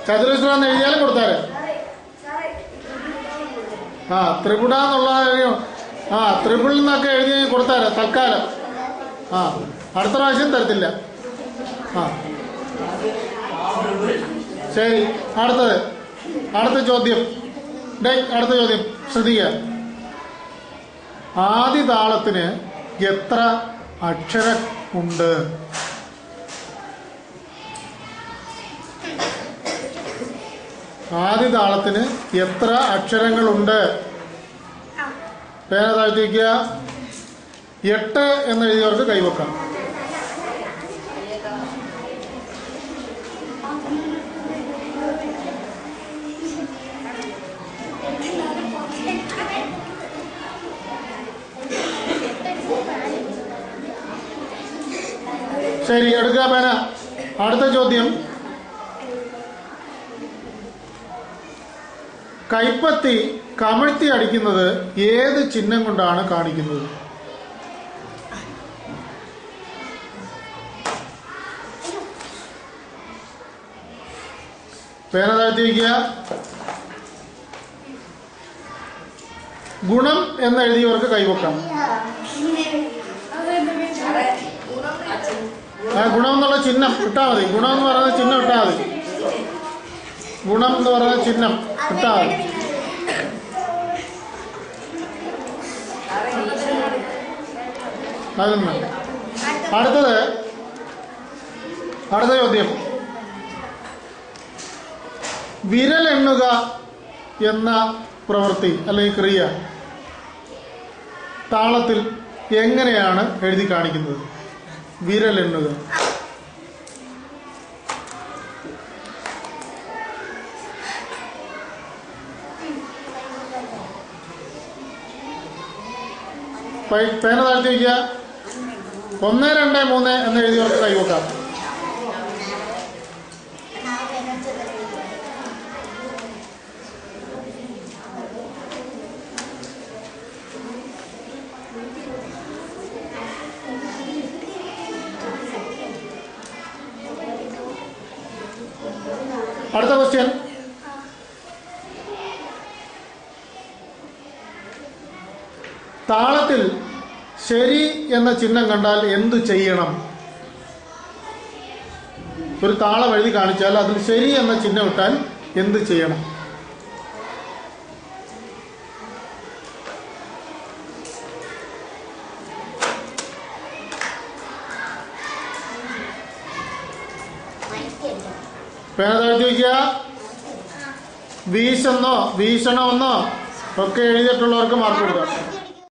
ചതുരശ്ര എന്ന് എഴുതിയാലും കൊടുത്താല്. ത്രിപുട എന്നുള്ള ത്രിപിൾ എന്നൊക്കെ എഴുതി കൊടുത്താല് തൽക്കാലം. അടുത്ത പ്രാവശ്യം തരത്തില്ല. ശരി, അടുത്ത ചോദ്യം. അടുത്ത ചോദ്യം ശ്രദ്ധിക്കുക. ആദ്യ താളത്തിന് എത്ര അക്ഷരം ഉണ്ട്? ആദ്യ താളത്തിന് എത്ര അക്ഷരങ്ങളുണ്ട്? പേന താഴ്ത്തി വയ്ക്കുക. 8 എന്നെഴുതിയവർക്ക് കൈവക്കാം. ശരി, എടുക്കുക പേന. അടുത്ത ചോദ്യം. കൈപ്പത്തി കമഴ്ത്തി അടിക്കുന്നത് ഏത് ചിഹ്നം കൊണ്ടാണ് കാണിക്കുന്നത്? പേന താഴ്ത്തി വയ്ക്കുക. ഗുണം എന്നെഴുതിയവർക്ക് കൈവക്കാം. ഗുണം എന്നുള്ള ചിഹ്നം ഇട്ടാൽ മതി. ഗുണം എന്ന് പറയുന്ന ചിഹ്നം ഇട്ടാൽ മതി. ഗുണം എന്ന് പറയുന്ന ചിഹ്നം ഇട്ടാൽ മതി. അതൊന്നും. അടുത്ത ചോദ്യം. വിരലെണ്ണുക എന്ന പ്രവൃത്തി അല്ലെങ്കിൽ ക്രിയ താളത്തിൽ എങ്ങനെയാണ് എഴുതി കാണിക്കുന്നത്? വിരലെണ്ണുക. പേന താഴ്ത്തി വയ്ക്കുക. 1, 2, 3 എന്നെഴുതിയവർക്ക് കൈവക്കാം. അടുത്ത ക്വസ്റ്റ്യൻ. താളത്തിൽ ശരി എന്ന ചിഹ്നം കണ്ടാൽ എന്തു ചെയ്യണം? ഒരു താളം എഴുതി കാണിച്ചാൽ അതിൽ ശരി എന്ന ചിഹ്നം ഇട്ടാൽ എന്ത് ചെയ്യണം? പേന താഴ്ത്തി വയ്ക്കുക. വീശെന്നോ വീശണമെന്നോ ഒക്കെ എഴുതിയിട്ടുള്ളവർക്ക് മാർക്ക് കൊടുക്കാം.